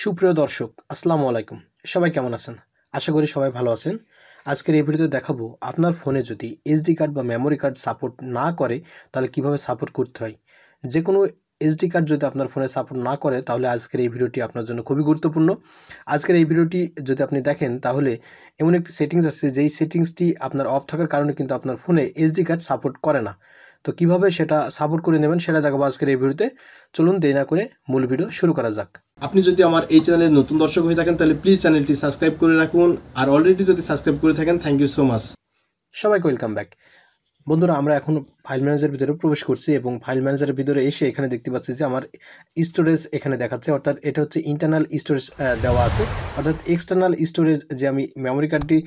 সুপ্রিয় দর্শক আসসালামু আলাইকুম। সবাই কেমন আছেন? আশা করি সবাই ভালো আছেন। আজকের এই ভিডিওতে দেখাবো আপনার ফোনে যদি এসডি কার্ড বা মেমোরি কার্ড সাপোর্ট না করে তাহলে কিভাবে সাপোর্ট করতে হয়। যে কোনো এসডি কার্ড যদি আপনার ফোনে সাপোর্ট না করে তাহলে আজকের এই ভিডিওটি আপনার জন্য খুবই গুরুত্বপূর্ণ। আজকের এই ভিডিওটি যদি আপনি দেখেন তাহলে এমন একটি সেটিংস আছে যেই সেটিংসটি আপনার অফ থাকার কারণে কিন্তু আপনার ফোনে এসডি কার্ড সাপোর্ট করে না। তো কিভাবে সেটা সাপোর্ট করে নেবেন সেটা দেখাবো আজকের এই ভিডিওতে। চলুন দেরি না করে মূল ভিডিও শুরু করা যাক। আপনি যদি আমার এই চ্যানেলে নতুন দর্শক হয়ে থাকেন তাহলে প্লিজ চ্যানেলটি সাবস্ক্রাইব করে রাখুন, আর অলরেডি যদি সাবস্ক্রাইব করে থাকেন থ্যাংক ইউ সো মাচ। সবাইকে ওয়েলকাম ব্যাক। বন্ধুরা, আমরা এখন ফাইল ম্যানেজারের ভিতরে প্রবেশ করছি এবং ফাইল ম্যানেজারের ভিতরে এসে এখানে দেখতে পাচ্ছি যে আমার স্টোরেজ এখানে দেখাচ্ছে, অর্থাৎ এটা হচ্ছে ইন্টারনাল স্টোরেজ দেওয়া আছে, অর্থাৎ এক্সটার্নাল স্টোরেজ যে আমি মেমোরি কার্ডটি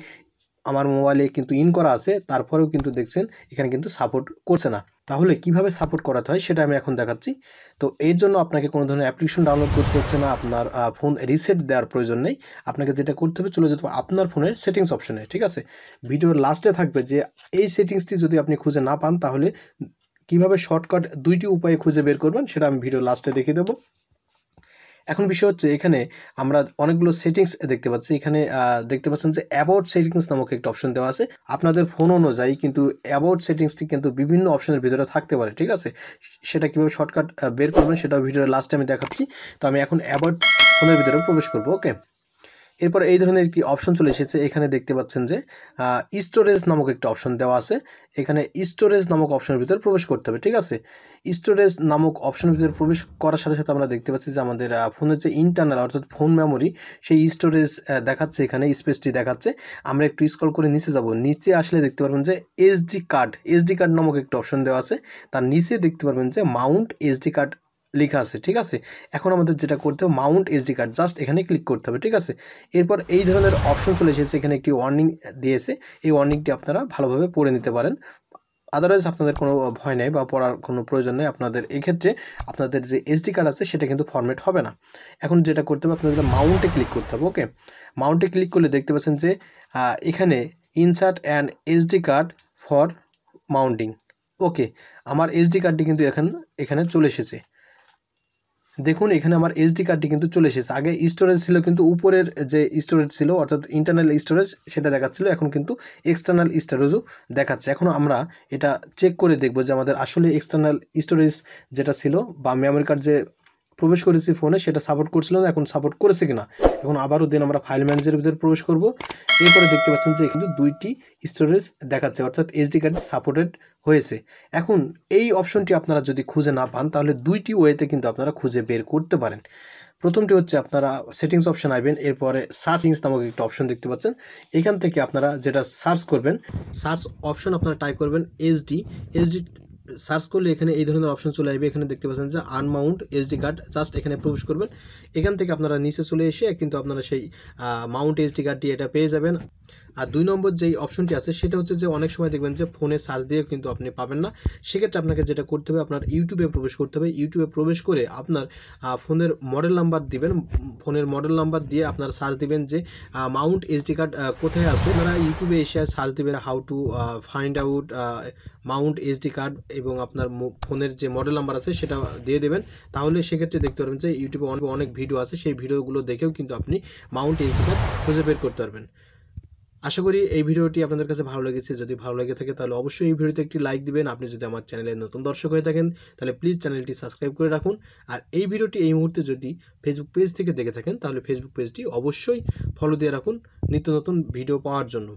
আমার মোবাইলে কিন্তু ইন করা আছে তারপরেও কিন্তু দেখছেন এখানে কিন্তু সাপোর্ট করছে না। তাহলে কিভাবে সাপোর্ট করাতে হয় সেটা আমি এখন দেখাচ্ছি। তো এর জন্য আপনাকে কোনো ধরনের অ্যাপ্লিকেশন ডাউনলোড করতে হচ্ছে না, আপনার ফোন রিসেট দেওয়ার প্রয়োজন নেই। আপনাকে যেটা করতে হবে, চলে যেতে হবে আপনার ফোনের সেটিংস অপশনে। ঠিক আছে, ভিডিওর লাস্টে থাকবে যে এই সেটিংসটি যদি আপনি খুঁজে না পান তাহলে কিভাবে শর্টকাট দুইটি উপায়ে খুঁজে বের করবেন সেটা আমি ভিডিওর লাস্টে দেখিয়ে দেবো। এখন বিষয় হচ্ছে এখানে আমরা অনেকগুলো সেটিংস দেখতে পাচ্ছি। এখানে দেখতে পাচ্ছেন যে অ্যাবাউট সেটিংস নামক একটা অপশন দেওয়া আছে। আপনাদের ফোন অনুযায়ী কিন্তু অ্যাবাউট সেটিংসটি কিন্তু বিভিন্ন অপশনের ভিতরে থাকতে পারে। ঠিক আছে, সেটা কীভাবে শর্টকাট বের করবেন সেটাও ভিডিওর লাস্টে আমি দেখাচ্ছি। তো আমি এখন অ্যাবাউট ফোনের ভিতরে প্রবেশ করব। ওকে, এরপর এই ধরনের একটি অপশন চলে এসেছে। এখানে দেখতে পাচ্ছেন যে স্টোরেজ নামক একটা অপশন দেওয়া আছে। এখানে স্টোরেজ নামক অপশনের ভিতরে প্রবেশ করতে হবে। ঠিক আছে, স্টোরেজ নামক অপশনের ভিতরে প্রবেশ করার সাথে সাথে আমরা দেখতে পাচ্ছি যে আমাদের ফোনের যে ইন্টারনাল অর্থাৎ ফোন মেমোরি সেই স্টোরেজ দেখাচ্ছে, এখানে স্পেসটি দেখাচ্ছে। আমরা একটু স্ক্রল করে নিচে যাব, নিচে আসলে দেখতে পারবেন যে এসডি কার্ড নামক একটা অপশন দেওয়া আছে। তার নিচে দেখতে পারবেন যে মাউন্ট এসডি কার্ড লেখা আছে। ঠিক আছে, এখন আমাদের যেটা করতে হবে মাউন্ট এসডি কার্ড, জাস্ট এখানে ক্লিক করতে হবে। ঠিক আছে, এরপর এই ধরনের অপশন চলে এসেছে। এখানে একটি ওয়ার্নিং দিয়েছে, এই ওয়ার্নিংটি আপনারা ভালোভাবে পড়ে নিতে পারেন। আদারওয়াইজ আপনাদের কোনো ভয় নেই বা পড়ার কোনো প্রয়োজন নেই। আপনাদের এক্ষেত্রে আপনাদের যে এসডি কার্ড আছে সেটা কিন্তু ফরম্যাট হবে না। এখন যেটা করতে হবে আপনাদের মাউন্টে ক্লিক করতে হবে। ওকে, মাউন্টে ক্লিক করলে দেখতে পাচ্ছেন যে এখানে insert an SD card for mounting. Okay, আমার এসডি কার্ডটি কিন্তু এখানে চলে এসেছে। দেখুন এখানে আমার এসডি কার্ডটি কিন্তু চলে এসেছে। আগে স্টোরেজ ছিল কিন্তু উপরের যে স্টোরেজ ছিল অর্থাৎ ইন্টারনাল স্টোরেজ সেটা দেখাচ্ছিল, এখন কিন্তু এক্সটার্নাল স্টোরেজও দেখাচ্ছে। এখন আমরা এটা চেক করে দেখব যে আমাদের আসলে এক্সটার্নাল স্টোরেজ যেটা ছিল বা মেমোরি কার্ড যে প্রবেশ করেছি ফোনে সেটা সাপোর্ট করছিল না, এখন সাপোর্ট করেছে কিনা। এখন আবারও দিন আমরা ফাইল ম্যানেজারের ভিতরে প্রবেশ করব। এরপরে দেখতে পাচ্ছেন যে কিন্তু দুইটি স্টোরেজ দেখাচ্ছে, অর্থাৎ এসডি কার্ড সাপোর্টেড হয়েছে। এখন এই অপশনটি আপনারা যদি খুঁজে না পান তাহলে দুইটি ওয়েতে কিন্তু আপনারা খুঁজে বের করতে পারেন। প্রথমটি হচ্ছে আপনারা সেটিংস অপশন আসবেন, এরপরে সার্চিংস নামক একটা অপশন দেখতে পাচ্ছেন। এখান থেকে আপনারা যেটা সার্চ করবেন, সার্চ অপশন আপনারা টাইপ করবেন এসডি সার্চ করলে এখানে এই ধরনের অপশন চলে আসবে। এখানে দেখতে পাচ্ছেন যে আনমাউন্ট এসডি কার্ড, জাস্ট এখানে প্রবেশ করবেন। এখান থেকে আপনারা নিচে চলে এসে কিন্তু আপনারা সেই মাউন্ট এসডি কার্ডটি এটা পেয়ে যাবেন। আর 2 নম্বর যেই অপশনটি আছে সেটা হচ্ছে যে অনেক সময় দেখবেন যে ফোনে সার্চ দিয়ে কিন্তু আপনি পাবেন না। সেক্ষেত্রে আপনাকে যেটা করতে হবে আপনার ইউটিউবে প্রবেশ করতে হবে। ইউটিউবে প্রবেশ করে আপনার ফোনের মডেল নাম্বার দিবেন, ফোনের মডেল নাম্বার দিয়ে আপনারা সার্চ দিবেন যে মাউন্ট এসডি কার্ড কোথায় আছে। আপনারা ইউটিউবে এসে সার্চ দিবেন how to find out Mount SD card এবং আপনার ফোনের যে মডেল নাম্বার আছে সেটা দিয়ে দেবেন। তাহলে সেক্ষেত্রে দেখতে পারবেন যে ইউটিউবে অনেক ভিডিও আছে, সেই ভিডিওগুলো দেখেও কিন্তু আপনি মাউন্ট এসডি কার্ড খুঁজে বের করতে পারবেন। আশা করি এই ভিডিওটি আপনাদের কাছে ভালো লেগেছে। যদি ভালো লেগে থাকে তাহলে অবশ্যই এই ভিডিওতে একটি লাইক দিবেন। আপনি যদি আমার চ্যানেলে নতুন দর্শক হয়ে থাকেন তাহলে প্লিজ চ্যানেলটি সাবস্ক্রাইব করে রাখুন। আর এই ভিডিওটি এই মুহূর্তে যদি ফেসবুক পেজ থেকে দেখে থাকেন তাহলে ফেসবুক পেজটি অবশ্যই ফলো দিয়ে রাখুন নিত্য নতুন ভিডিও পাওয়ার জন্য।